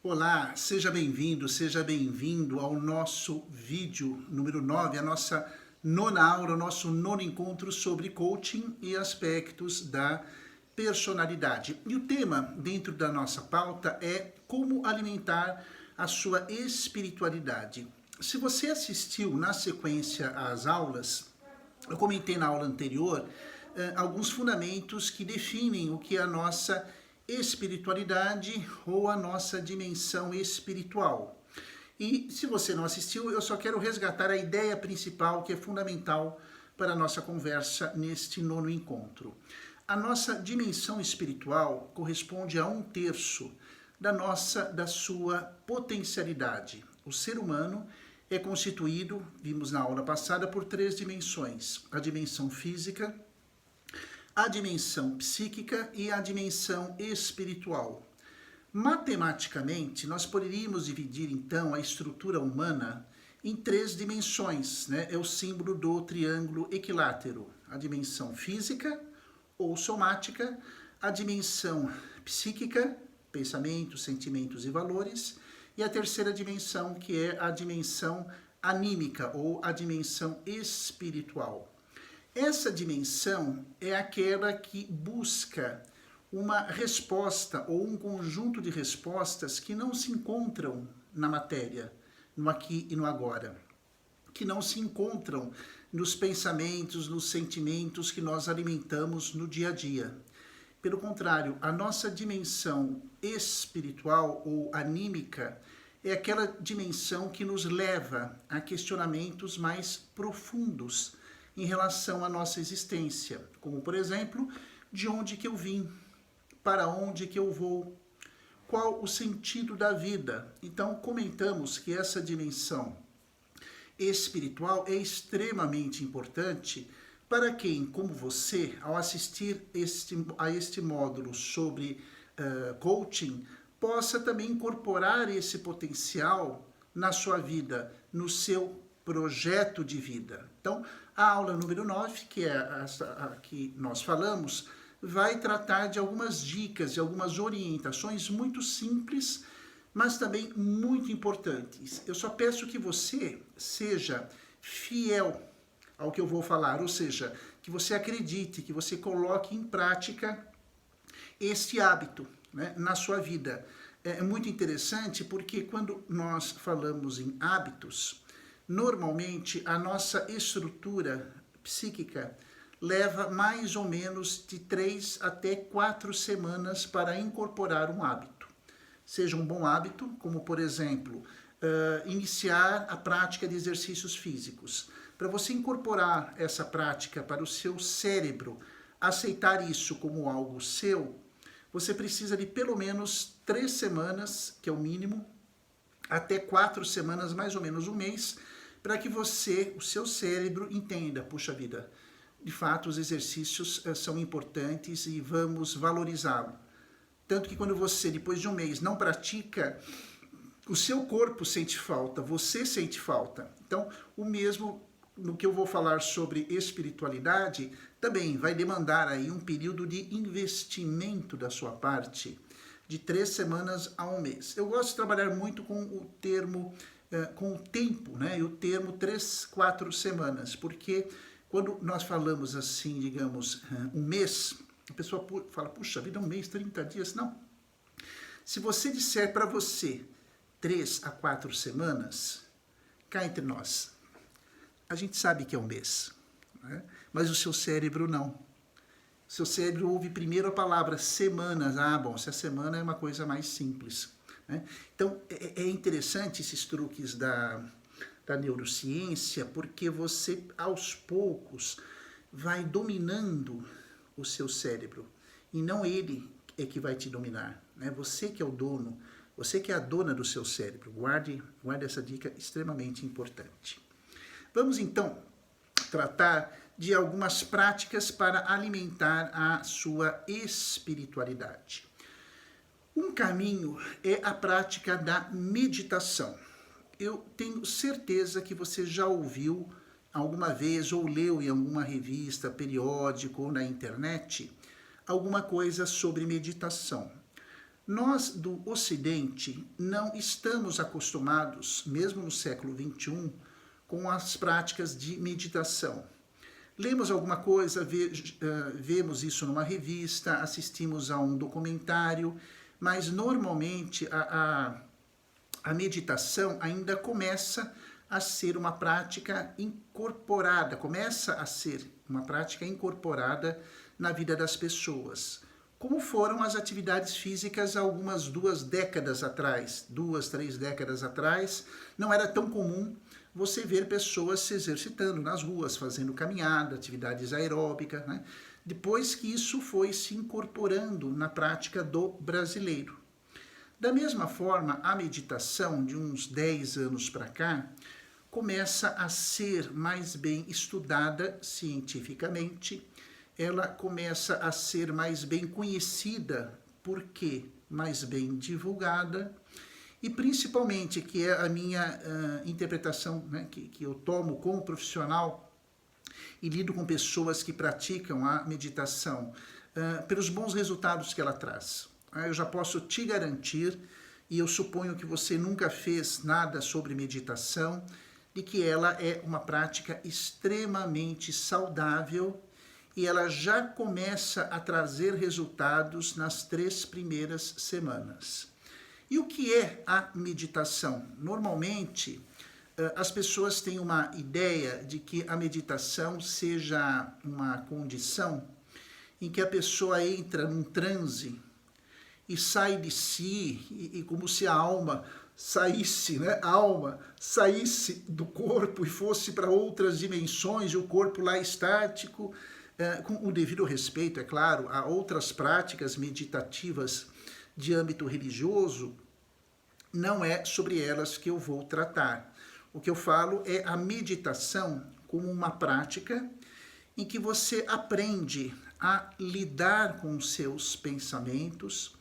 Olá, seja bem-vindo ao nosso vídeo número 9, a nossa nona aula, o nosso nono encontro sobre coaching e aspectos da personalidade. E o tema dentro da nossa pauta é como alimentar a sua espiritualidade. Se você assistiu na sequência às aulas, eu comentei na aula anterior alguns fundamentos que definem o que é a nossa espiritualidade ou a nossa dimensão espiritual. E se você não assistiu, eu só quero resgatar a ideia principal que é fundamental para a nossa conversa neste nono encontro. A nossa dimensão espiritual corresponde a 1/3 da sua potencialidade. O ser humano é constituído, vimos na aula passada, por 3 dimensões: a dimensão física, a dimensão psíquica e a dimensão espiritual. Matematicamente, nós poderíamos dividir então a estrutura humana em 3 dimensões, né? É o símbolo do triângulo equilátero: a dimensão física ou somática, a dimensão psíquica, pensamentos, sentimentos e valores, e a terceira dimensão, que é a dimensão anímica ou a dimensão espiritual. Essa dimensão é aquela que busca uma resposta ou um conjunto de respostas que não se encontram na matéria, no aqui e no agora, que não se encontram nos pensamentos, nos sentimentos que nós alimentamos no dia a dia. Pelo contrário, a nossa dimensão espiritual ou anímica é aquela dimensão que nos leva a questionamentos mais profundos em relação à nossa existência, como por exemplo, de onde que eu vim, para onde que eu vou, qual o sentido da vida. Então comentamos que essa dimensão espiritual é extremamente importante para quem, como você, ao assistir a este módulo sobre coaching, possa também incorporar esse potencial na sua vida, no seu projeto de vida. Então, a aula número 9, que é a que nós falamos, vai tratar de algumas dicas, de algumas orientações muito simples, mas também muito importantes. Eu só peço que você seja fiel ao que eu vou falar, ou seja, que você acredite, que você coloque em prática este hábito, né, na sua vida. É muito interessante porque quando nós falamos em hábitos, normalmente a nossa estrutura psíquica leva mais ou menos de 3 até 4 semanas para incorporar um hábito. Seja um bom hábito, como por exemplo, iniciar a prática de exercícios físicos. Para você incorporar essa prática para o seu cérebro, aceitar isso como algo seu, você precisa de pelo menos 3 semanas, que é o mínimo, até 4 semanas, mais ou menos um mês, para que o seu cérebro entenda, puxa vida, de fato os exercícios são importantes e vamos valorizá-lo. Tanto que quando você, depois de um mês, não pratica, o seu corpo sente falta, você sente falta. Então, o mesmo no que eu vou falar sobre espiritualidade, também vai demandar aí um período de investimento da sua parte, de 3 semanas a um mês. Eu gosto de trabalhar muito com o termo, com o tempo, né? E o termo 3, 4 semanas, porque quando nós falamos assim, digamos, um mês, a pessoa fala, puxa vida, um mês, 30 dias, não. Se você disser para você 3 a 4 semanas, cá entre nós, a gente sabe que é um mês, né? Mas o seu cérebro não. O seu cérebro ouve primeiro a palavra semanas. Ah, bom, se a semana é uma coisa mais simples, né? Então, é interessante esses truques da neurociência, porque você, aos poucos, vai dominando o seu cérebro, e não ele é que vai te dominar, né? Você que é o dono, você que é a dona do seu cérebro. Guarde essa dica extremamente importante. Vamos então tratar de algumas práticas para alimentar a sua espiritualidade. Um caminho é a prática da meditação. Eu tenho certeza que você já ouviu alguma vez ou leu em alguma revista, periódico ou na internet alguma coisa sobre meditação. Nós do Ocidente não estamos acostumados, mesmo no século XXI, com as práticas de meditação. Lemos alguma coisa, vemos isso numa revista, assistimos a um documentário, mas normalmente a meditação ainda começa a ser uma prática incorporada, na vida das pessoas. Como foram as atividades físicas algumas 2 décadas atrás, 2, 3 décadas atrás, não era tão comum você ver pessoas se exercitando nas ruas, fazendo caminhada, atividades aeróbicas, né? Depois que isso foi se incorporando na prática do brasileiro. Da mesma forma, a meditação, de uns 10 anos para cá, começa a ser mais bem estudada cientificamente, ela começa a ser mais bem conhecida, porque mais bem divulgada, e principalmente, que é a minha interpretação, né, que eu tomo como profissional e lido com pessoas que praticam a meditação, pelos bons resultados que ela traz. Eu já posso te garantir, e eu suponho que você nunca fez nada sobre meditação, de que ela é uma prática extremamente saudável e ela já começa a trazer resultados nas 3 primeiras semanas. E o que é a meditação? Normalmente, as pessoas têm uma ideia de que a meditação seja uma condição em que a pessoa entra num transe e sai de si, e como se a alma saísse, né? A alma saísse do corpo e fosse para outras dimensões, e o corpo lá estático, com o devido respeito, é claro, a outras práticas meditativas de âmbito religioso, não é sobre elas que eu vou tratar. O que eu falo é a meditação como uma prática em que você aprende a lidar com os seus pensamentos,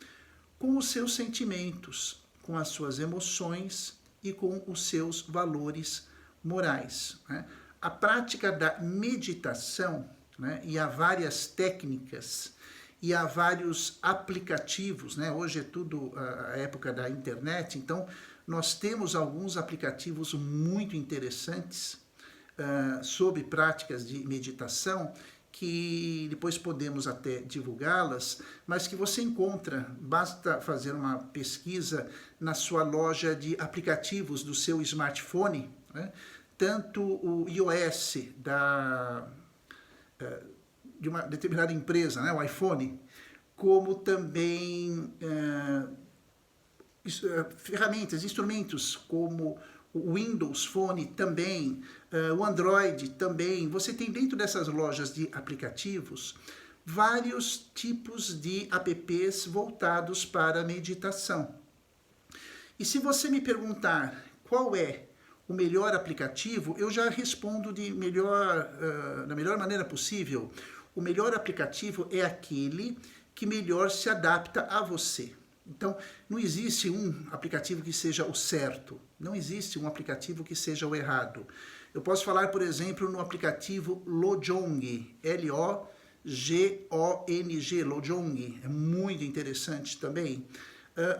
com os seus sentimentos, com as suas emoções e com os seus valores morais, né? A prática da meditação, né, e há várias técnicas, e há vários aplicativos, né? Hoje é tudo a época da internet, então nós temos alguns aplicativos muito interessantes sobre práticas de meditação, que depois podemos até divulgá-las, mas que você encontra, basta fazer uma pesquisa na sua loja de aplicativos do seu smartphone, né? Tanto o iOS de uma determinada empresa, né, o iPhone, como também ferramentas, instrumentos como o Windows Phone também, o Android também. Você tem dentro dessas lojas de aplicativos vários tipos de apps voltados para a meditação. E se você me perguntar qual é o melhor aplicativo, eu já respondo da melhor maneira possível. O melhor aplicativo é aquele que melhor se adapta a você. Então, não existe um aplicativo que seja o certo, não existe um aplicativo que seja o errado. Eu posso falar, por exemplo, no aplicativo Lojong, L-O-G-O-N-G, Lojong, é muito interessante também.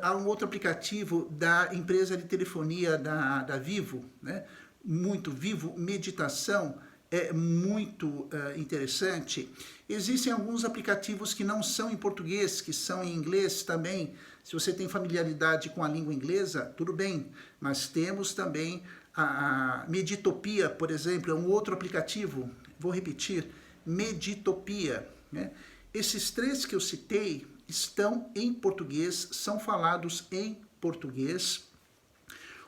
Há um outro aplicativo da empresa de telefonia da Vivo, né? Muito Vivo Meditação, é muito interessante. Existem alguns aplicativos que não são em português, que são em inglês também. Se você tem familiaridade com a língua inglesa, tudo bem, mas temos também a Meditopia, por exemplo, é um outro aplicativo, vou repetir, Meditopia, né? Esses 3 que eu citei estão em português, são falados em português.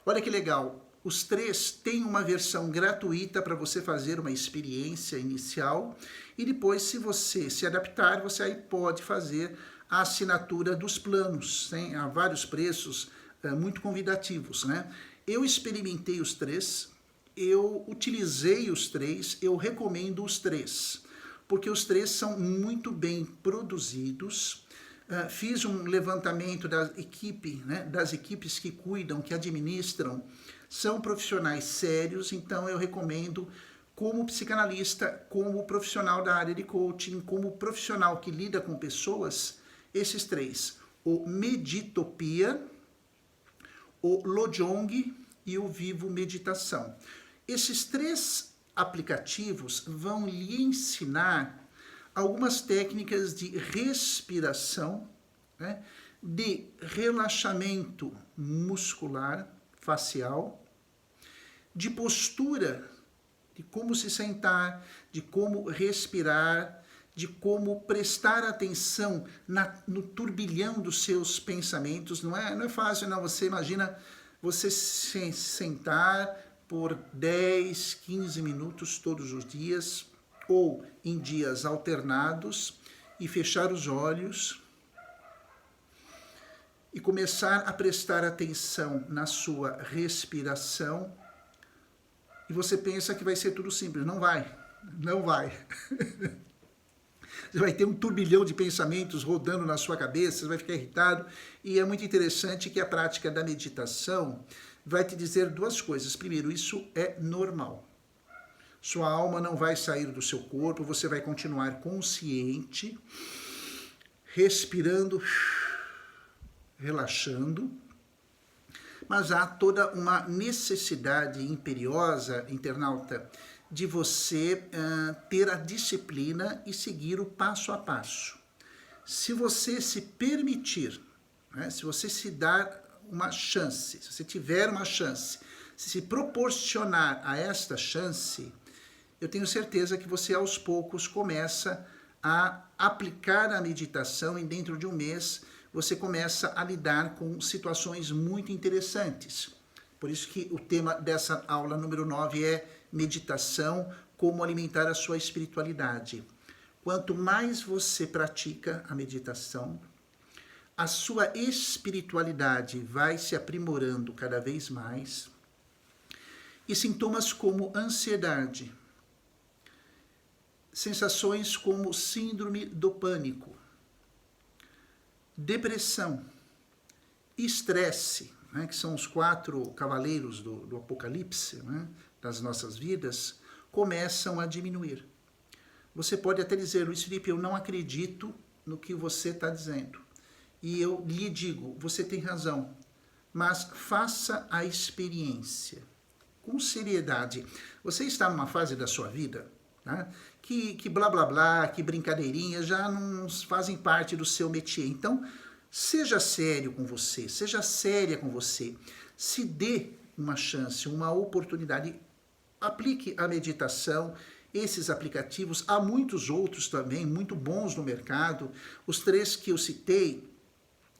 Olha que legal, os 3 têm uma versão gratuita para você fazer uma experiência inicial, e depois, se você se adaptar, você aí pode fazer a assinatura dos planos, né? Há vários preços muito convidativos, né? Eu experimentei os 3, eu utilizei os 3, eu recomendo os 3, porque os 3 são muito bem produzidos. Fiz um levantamento da equipe, né, das equipes que cuidam, que administram, são profissionais sérios, então eu recomendo como psicanalista, como profissional da área de coaching, como profissional que lida com pessoas, esses 3. o Meditopia, o Lojong e o Vivo Meditação. Esses 3 aplicativos vão lhe ensinar algumas técnicas de respiração, né, de relaxamento muscular, facial, de postura, de como se sentar, de como respirar, de como prestar atenção no turbilhão dos seus pensamentos. Não é fácil, não. Você imagina você se sentar por 10, 15 minutos todos os dias, ou em dias alternados, e fechar os olhos e começar a prestar atenção na sua respiração. E você pensa que vai ser tudo simples. Não vai. Não vai. Você vai ter um turbilhão de pensamentos rodando na sua cabeça, você vai ficar irritado. E é muito interessante que a prática da meditação vai te dizer 2 coisas. Primeiro, isso é normal. Sua alma não vai sair do seu corpo, você vai continuar consciente, respirando, relaxando. Mas há toda uma necessidade imperiosa, internauta, de você ter a disciplina e seguir o passo a passo. Se você se permitir, né, se você se dar uma chance, se você tiver uma chance, se proporcionar a esta chance, eu tenho certeza que você aos poucos começa a aplicar a meditação e dentro de um mês você começa a lidar com situações muito interessantes. Por isso que o tema dessa aula número 9 é meditação, como alimentar a sua espiritualidade. Quanto mais você pratica a meditação, a sua espiritualidade vai se aprimorando cada vez mais. E sintomas como ansiedade, sensações como síndrome do pânico, depressão, estresse, né, que são os 4 cavaleiros do Apocalipse, né, das nossas vidas, começam a diminuir. Você pode até dizer, Luiz Felipe, eu não acredito no que você está dizendo. E eu lhe digo, você tem razão, mas faça a experiência com seriedade. Você está numa fase da sua vida, né, que blá blá blá, que brincadeirinhas já não fazem parte do seu métier. Então, seja sério com você, seja séria com você. Se dê uma chance, uma oportunidade. Aplique a meditação, esses aplicativos. Há muitos outros também, muito bons no mercado. Os 3 que eu citei,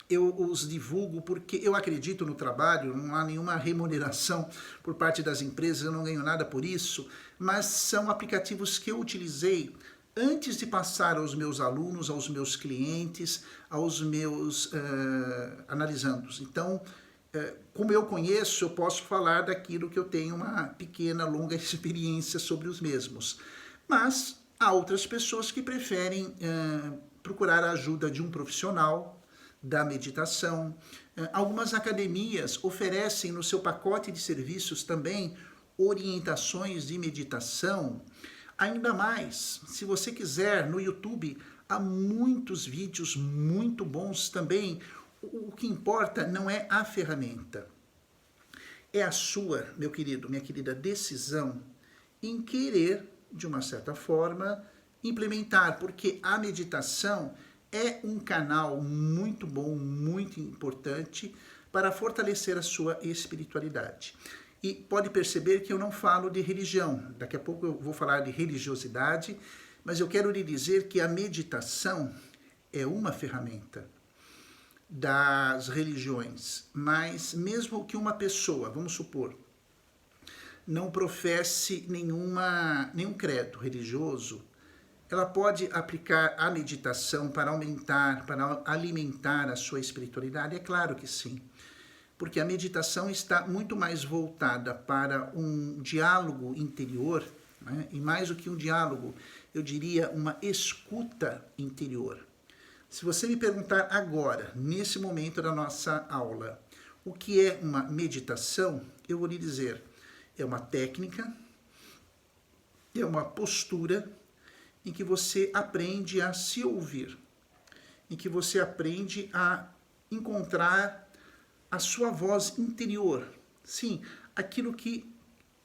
eu os divulgo porque eu acredito no trabalho, não há nenhuma remuneração por parte das empresas, eu não ganho nada por isso, mas são aplicativos que eu utilizei antes de passar aos meus alunos, aos meus clientes, aos meus analisandos. Então, como eu conheço, eu posso falar daquilo que eu tenho uma pequena, longa experiência sobre os mesmos. Mas há outras pessoas que preferem procurar a ajuda de um profissional da meditação. Algumas academias oferecem no seu pacote de serviços também orientações de meditação. Ainda mais, se você quiser, no YouTube há muitos vídeos muito bons também. O que importa não é a ferramenta, é a sua, meu querido, minha querida, decisão em querer, de uma certa forma, implementar, porque a meditação é um canal muito bom, muito importante para fortalecer a sua espiritualidade. E pode perceber que eu não falo de religião, daqui a pouco eu vou falar de religiosidade, mas eu quero lhe dizer que a meditação é uma ferramenta das religiões, mas mesmo que uma pessoa, vamos supor, não professe nenhum credo religioso, ela pode aplicar a meditação para aumentar, para alimentar a sua espiritualidade? É claro que sim, porque a meditação está muito mais voltada para um diálogo interior, né? E mais do que um diálogo, eu diria uma escuta interior. Se você me perguntar agora, nesse momento da nossa aula, o que é uma meditação, eu vou lhe dizer, é uma técnica, é uma postura em que você aprende a se ouvir, em que você aprende a encontrar a sua voz interior. Sim, aquilo que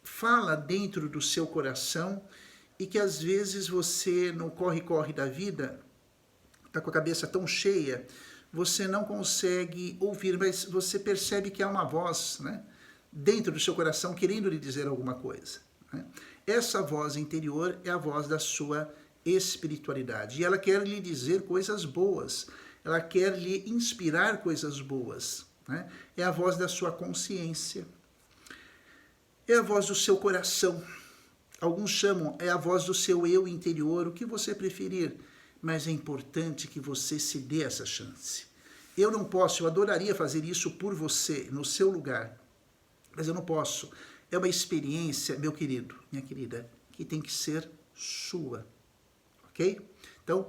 fala dentro do seu coração e que às vezes você, no corre-corre da vida, está com a cabeça tão cheia, você não consegue ouvir, mas você percebe que há uma voz, né, dentro do seu coração querendo lhe dizer alguma coisa. Né? Essa voz interior é a voz da sua espiritualidade. E ela quer lhe dizer coisas boas, ela quer lhe inspirar coisas boas. Né? É a voz da sua consciência, é a voz do seu coração. Alguns chamam, é a voz do seu eu interior, o que você preferir. Mas é importante que você se dê essa chance. Eu não posso, eu adoraria fazer isso por você, no seu lugar, mas eu não posso. É uma experiência, meu querido, minha querida, que tem que ser sua, ok? Então,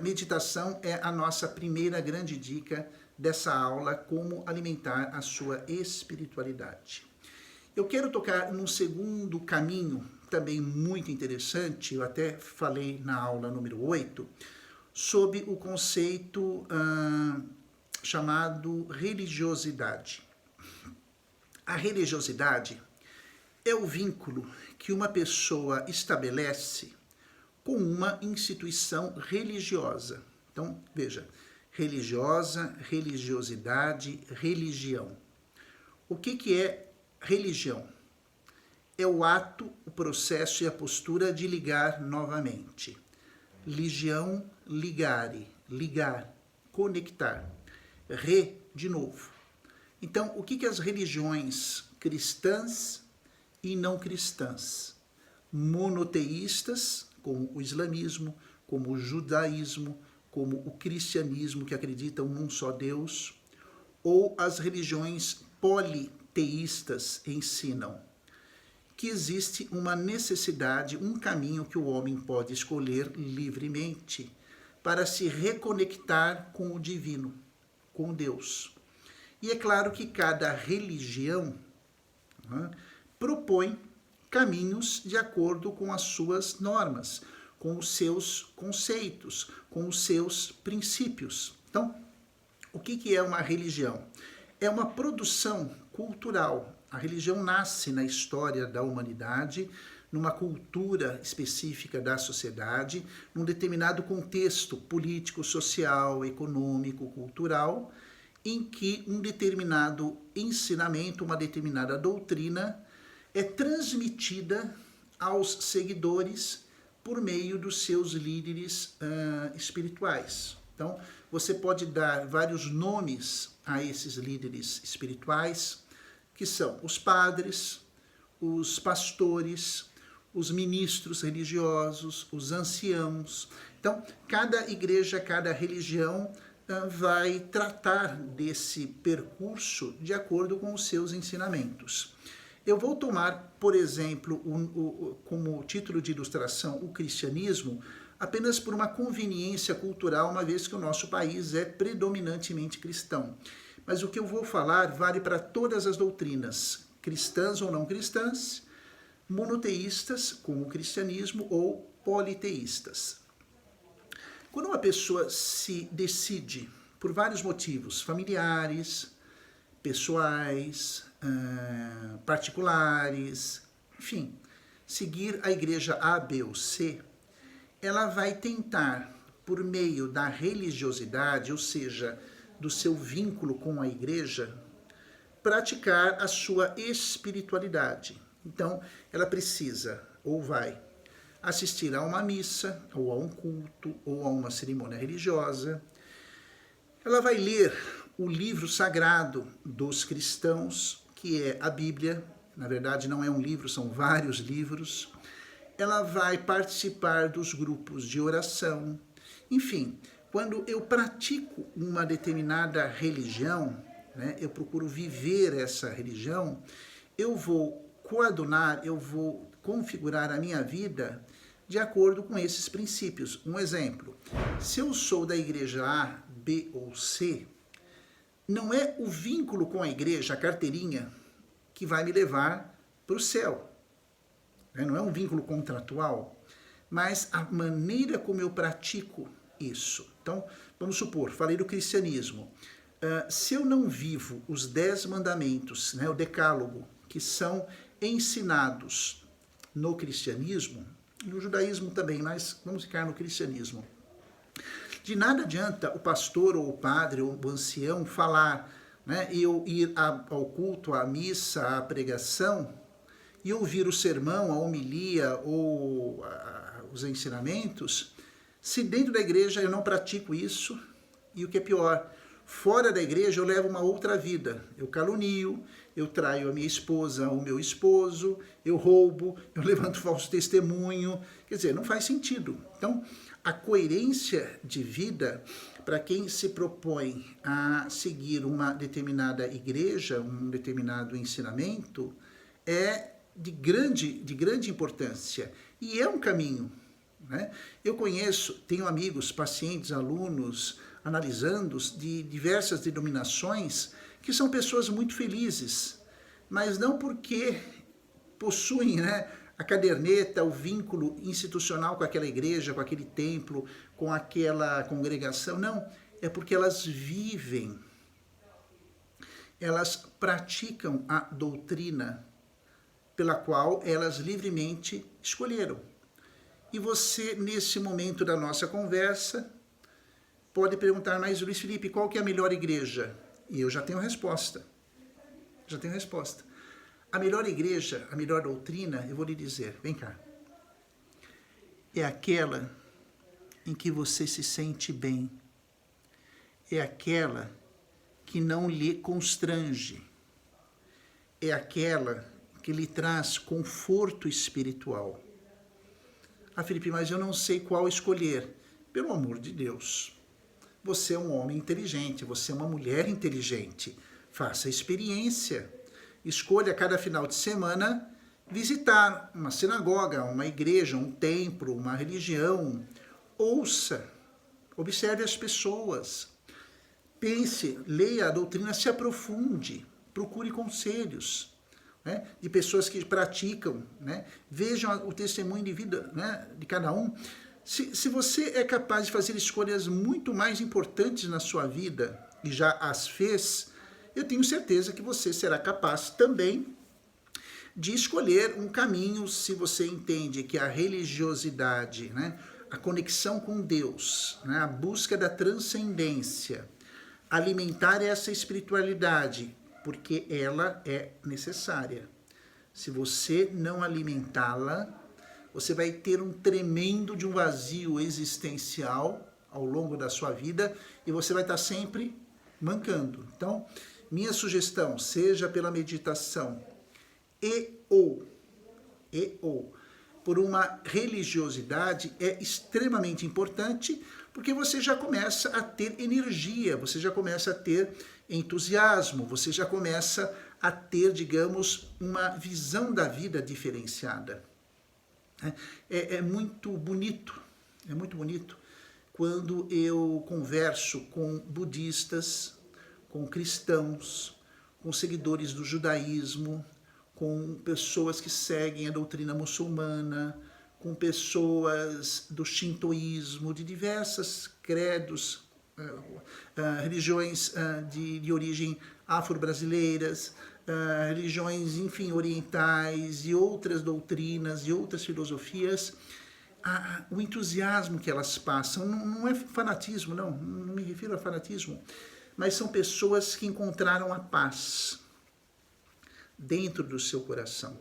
meditação é a nossa primeira grande dica dessa aula, como alimentar a sua espiritualidade. Eu quero tocar num segundo caminho, também muito interessante, eu até falei na aula número 8, sobre o conceito chamado religiosidade. A religiosidade é o vínculo que uma pessoa estabelece com uma instituição religiosa. Então, veja, religiosa, religiosidade, religião. O que é religião? É o ato, o processo e a postura de ligar novamente. Ligião, ligare, ligar, conectar. De novo. Então, o que as religiões cristãs e não cristãs, monoteístas, como o islamismo, como o judaísmo, como o cristianismo, que acreditam num só Deus, ou as religiões politeístas ensinam? Que existe uma necessidade, um caminho que o homem pode escolher livremente para se reconectar com o divino, com Deus. E é claro que cada religião, né, propõe caminhos de acordo com as suas normas, com os seus conceitos, com os seus princípios. Então, o que é uma religião? É uma produção cultural. A religião nasce na história da humanidade, numa cultura específica da sociedade, num determinado contexto político, social, econômico, cultural, em que um determinado ensinamento, uma determinada doutrina é transmitida aos seguidores por meio dos seus líderes espirituais. Então, você pode dar vários nomes a esses líderes espirituais, que são os padres, os pastores, os ministros religiosos, os anciãos. Então, cada igreja, cada religião vai tratar desse percurso de acordo com os seus ensinamentos. Eu vou tomar, por exemplo, como título de ilustração o cristianismo, apenas por uma conveniência cultural, uma vez que o nosso país é predominantemente cristão. Mas o que eu vou falar vale para todas as doutrinas, cristãs ou não cristãs, monoteístas, como o cristianismo, ou politeístas. Quando uma pessoa se decide, por vários motivos, familiares, pessoais, particulares, enfim, seguir a igreja A, B ou C, ela vai tentar, por meio da religiosidade, ou seja, do seu vínculo com a igreja, praticar a sua espiritualidade. Então, ela precisa, ou vai, assistir a uma missa, ou a um culto, ou a uma cerimônia religiosa. Ela vai ler o livro sagrado dos cristãos, que é a Bíblia. Na verdade, não é um livro, são vários livros. Ela vai participar dos grupos de oração. Enfim, quando eu pratico uma determinada religião, né, eu procuro viver essa religião, eu vou coadunar, eu vou configurar a minha vida de acordo com esses princípios. Um exemplo, se eu sou da igreja A, B ou C, não é o vínculo com a igreja, a carteirinha, que vai me levar para o céu. Não é um vínculo contratual, mas a maneira como eu pratico isso. Então, vamos supor, falei do cristianismo. Se eu não vivo os 10 mandamentos, né, o decálogo, que são ensinados no cristianismo, no judaísmo também, mas vamos ficar no cristianismo, de nada adianta o pastor ou o padre ou o ancião falar, né, e eu ir ao culto, à missa, à pregação, e ouvir o sermão, a homilia ou os ensinamentos, se dentro da igreja eu não pratico isso, e o que é pior, fora da igreja eu levo uma outra vida. Eu calunio, eu traio a minha esposa, o meu esposo, eu roubo, eu levanto falso testemunho. Quer dizer, não faz sentido. Então, a coerência de vida, para quem se propõe a seguir uma determinada igreja, um determinado ensinamento, é de grande importância. E é um caminho, né? Eu conheço, tenho amigos, pacientes, alunos, analisandos de diversas denominações que são pessoas muito felizes, mas não porque possuem, né, a caderneta, o vínculo institucional com aquela igreja, com aquele templo, com aquela congregação, não, é porque elas vivem, elas praticam a doutrina pela qual elas livremente escolheram. E você, nesse momento da nossa conversa, pode perguntar, mas Luiz Felipe, qual que é a melhor igreja? E eu já tenho a resposta. A melhor igreja, a melhor doutrina, eu vou lhe dizer, vem cá. É aquela em que você se sente bem. É aquela que não lhe constrange. É aquela que lhe traz conforto espiritual. Ah, Felipe, mas eu não sei qual escolher. Pelo amor de Deus. Você é um homem inteligente, você é uma mulher inteligente. Faça a experiência. Escolha cada final de semana visitar uma sinagoga, uma igreja, um templo, uma religião. Ouça, observe as pessoas. Pense, leia a doutrina, se aprofunde, procure conselhos, né, de pessoas que praticam, né, vejam o testemunho de vida, né, de cada um. Se você é capaz de fazer escolhas muito mais importantes na sua vida e já as fez, eu tenho certeza que você será capaz também de escolher um caminho, se você entende que a religiosidade, né, a conexão com Deus, né, a busca da transcendência, alimentar essa espiritualidade, porque ela é necessária. Se você não alimentá-la, você vai ter um tremendo de um vazio existencial ao longo da sua vida e você vai estar sempre mancando. Então, minha sugestão, seja pela meditação ou por uma religiosidade, é extremamente importante, porque você já começa a ter energia, você já começa a ter entusiasmo, você já começa a ter, digamos, uma visão da vida diferenciada. É muito bonito quando eu converso com budistas, com cristãos, com seguidores do judaísmo, com pessoas que seguem a doutrina muçulmana, com pessoas do shintoísmo, de diversas credos, religiões de origem afro-brasileiras, religiões, enfim, orientais e outras doutrinas e outras filosofias, o entusiasmo que elas passam não é fanatismo, não me refiro a fanatismo, mas são pessoas que encontraram a paz dentro do seu coração.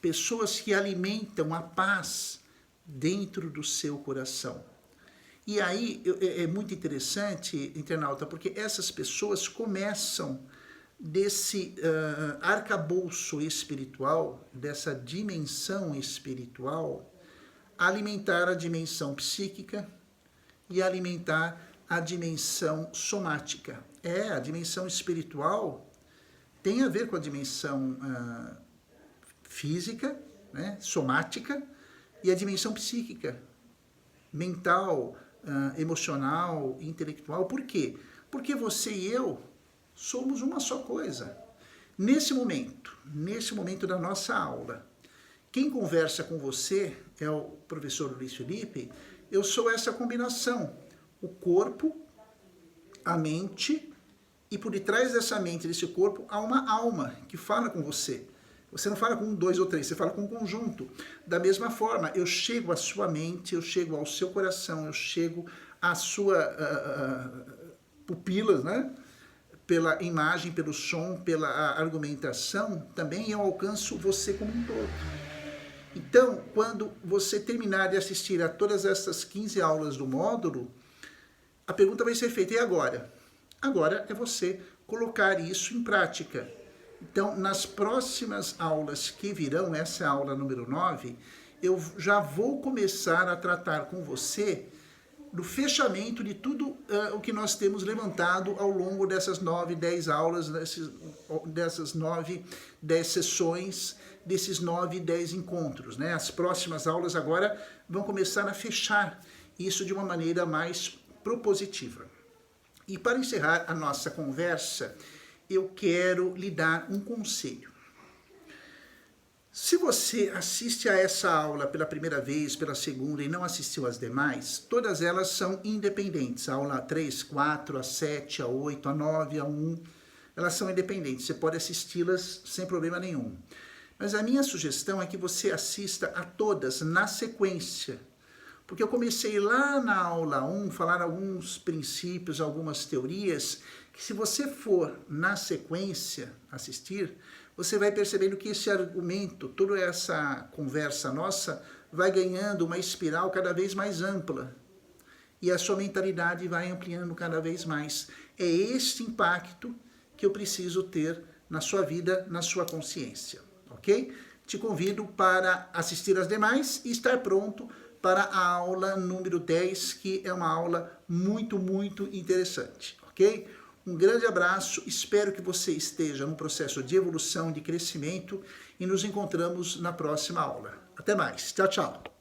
Pessoas que alimentam a paz dentro do seu coração. E aí é muito interessante, internauta, porque essas pessoas começam desse arcabouço espiritual, dessa dimensão espiritual, alimentar a dimensão psíquica e alimentar a dimensão somática. A dimensão espiritual tem a ver com a dimensão física, né, somática, e a dimensão psíquica, mental, emocional, intelectual. Por quê? Porque você e eu somos uma só coisa. Nesse momento da nossa aula, quem conversa com você é o professor Luiz Felipe. Eu sou essa combinação, o corpo, a mente E por detrás dessa mente, desse corpo, há uma alma que fala com você. Você não fala com um, dois ou três, você fala com um conjunto. Da mesma forma, eu chego à sua mente, eu chego ao seu coração, eu chego à sua pupilas, né? Pela imagem, pelo som, pela argumentação, também eu alcanço você como um todo. Então, quando você terminar de assistir a todas essas 15 aulas do módulo, a pergunta vai ser feita, e agora? Agora é você colocar isso em prática. Então, nas próximas aulas que virão, essa é a aula número 9, eu já vou começar a tratar com você do fechamento de tudo o que nós temos levantado ao longo dessas 9, 10 aulas, dessas 9, 10 sessões, desses 9, 10 encontros, né? As próximas aulas agora vão começar a fechar isso de uma maneira mais propositiva. E para encerrar a nossa conversa, eu quero lhe dar um conselho. Se você assiste a essa aula pela primeira vez, pela segunda e não assistiu às demais, todas elas são independentes. A aula 3, 4, a 7, a 8, a 9, a 1, elas são independentes. Você pode assisti-las sem problema nenhum. Mas a minha sugestão é que você assista a todas na sequência. Porque eu comecei lá na aula 1 a falar alguns princípios, algumas teorias, que se você for na sequência assistir, você vai percebendo que esse argumento, toda essa conversa nossa, vai ganhando uma espiral cada vez mais ampla. E a sua mentalidade vai ampliando cada vez mais. É este impacto que eu preciso ter na sua vida, na sua consciência. Ok? Te convido para assistir as demais e estar pronto para a aula número 10, que é uma aula muito, muito interessante. Ok? Um grande abraço, espero que você esteja num processo de evolução, de crescimento e nos encontramos na próxima aula. Até mais, tchau, tchau!